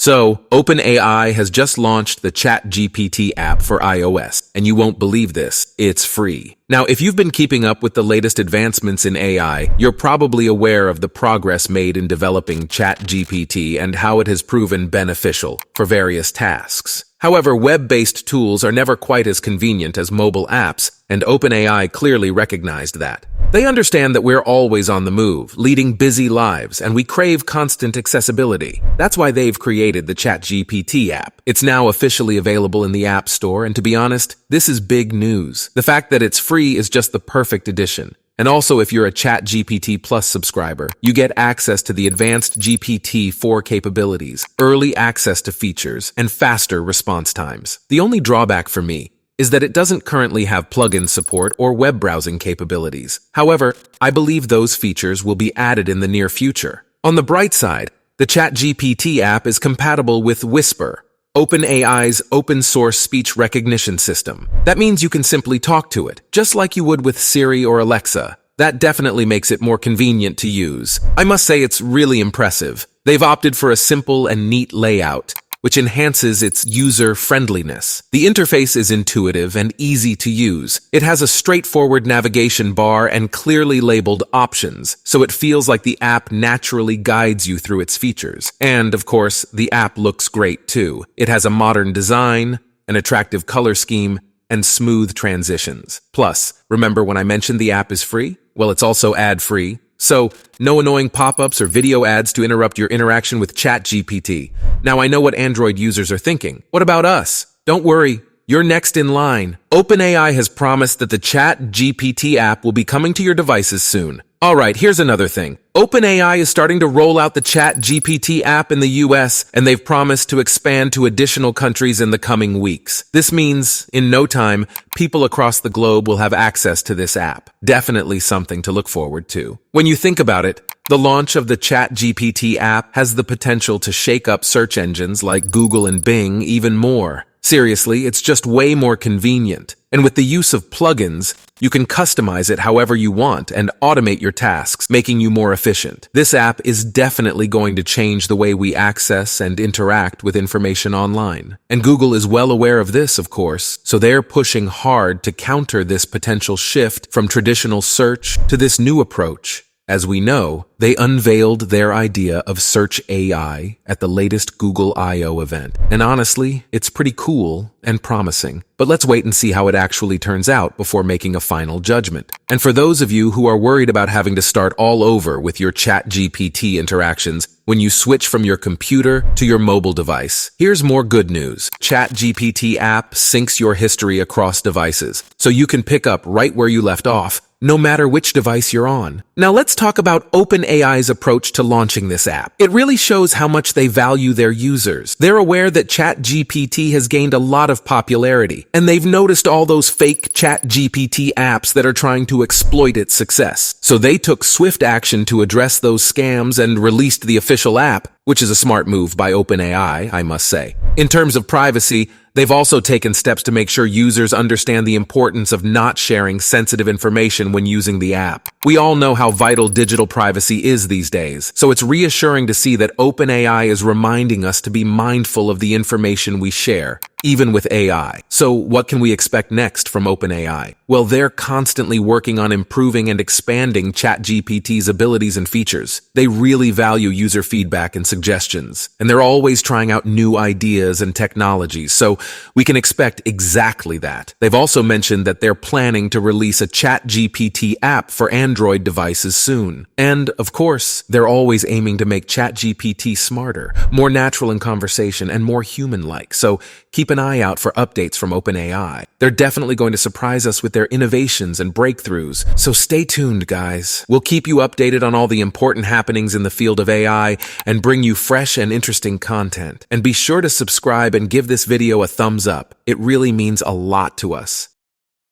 So, OpenAI has just launched the ChatGPT app for iOS, and you won't believe this, it's free. Now, if you've been keeping up with the latest advancements in AI, you're probably aware of the progress made in developing ChatGPT and how it has proven beneficial for various tasks. However, web-based tools are never quite as convenient as mobile apps, and OpenAI clearly recognized that. They understand that we're always on the move, leading busy lives, and we crave constant accessibility. That's why they've created the ChatGPT app. It's now officially available in the App Store, and to be honest, this is big news. The fact that it's free is just the perfect addition. And also, if you're a ChatGPT Plus subscriber, you get access to the advanced GPT-4 capabilities, early access to features, and faster response times. The only drawback for me is that it doesn't currently have plugin support or web browsing capabilities. However, I believe those features will be added in the near future. On the bright side, the ChatGPT app is compatible with Whisper, OpenAI's open-source speech recognition system. That means you can simply talk to it, just like you would with Siri or Alexa. That definitely makes it more convenient to use. I must say it's really impressive. They've opted for a simple and neat layout, which enhances its user-friendliness. The interface is intuitive and easy to use. It has a straightforward navigation bar and clearly labeled options, so it feels like the app naturally guides you through its features. And, of course, the app looks great too. It has a modern design, an attractive color scheme, and smooth transitions. Plus, remember when I mentioned the app is free? Well, it's also ad-free. So, no annoying pop-ups or video ads to interrupt your interaction with ChatGPT. Now, I know what Android users are thinking. What about us? Don't worry, you're next in line. OpenAI has promised that the ChatGPT app will be coming to your devices soon. Alright, here's another thing. OpenAI is starting to roll out the ChatGPT app in the US, and they've promised to expand to additional countries in the coming weeks. This means, in no time, people across the globe will have access to this app. Definitely something to look forward to. When you think about it, the launch of the ChatGPT app has the potential to shake up search engines like Google and Bing even more. Seriously, it's just way more convenient. And with the use of plugins, you can customize it however you want and automate your tasks, making you more efficient. This app is definitely going to change the way we access and interact with information online. And Google is well aware of this, of course, so they're pushing hard to counter this potential shift from traditional search to this new approach. As we know, they unveiled their idea of Search AI at the latest Google I/O event. And honestly, it's pretty cool and promising. But let's wait and see how it actually turns out before making a final judgment. And for those of you who are worried about having to start all over with your ChatGPT interactions when you switch from your computer to your mobile device, here's more good news. ChatGPT app syncs your history across devices, so you can pick up right where you left off, no matter which device you're on. Now let's talk about OpenAI's approach to launching this app. It really shows how much they value their users. They're aware that ChatGPT has gained a lot of popularity, and they've noticed all those fake ChatGPT apps that are trying to exploit its success. So they took swift action to address those scams and released the official app, which is a smart move by OpenAI, I must say. In terms of privacy, they've also taken steps to make sure users understand the importance of not sharing sensitive information when using the app. We all know how vital digital privacy is these days, so it's reassuring to see that OpenAI is reminding us to be mindful of the information we share, even with AI. So what can we expect next from OpenAI? Well, they're constantly working on improving and expanding ChatGPT's abilities and features. They really value user feedback and suggestions, and they're always trying out new ideas and technologies, so we can expect exactly that. They've also mentioned that they're planning to release a ChatGPT app for Android devices soon. And, of course, they're always aiming to make ChatGPT smarter, more natural in conversation, and more human-like, so keep an eye out for updates from OpenAI. They're definitely going to surprise us with their innovations and breakthroughs, so stay tuned, guys. We'll keep you updated on all the important happenings in the field of AI and bring you fresh and interesting content. And be sure to subscribe and give this video a thumbs up. It really means a lot to us.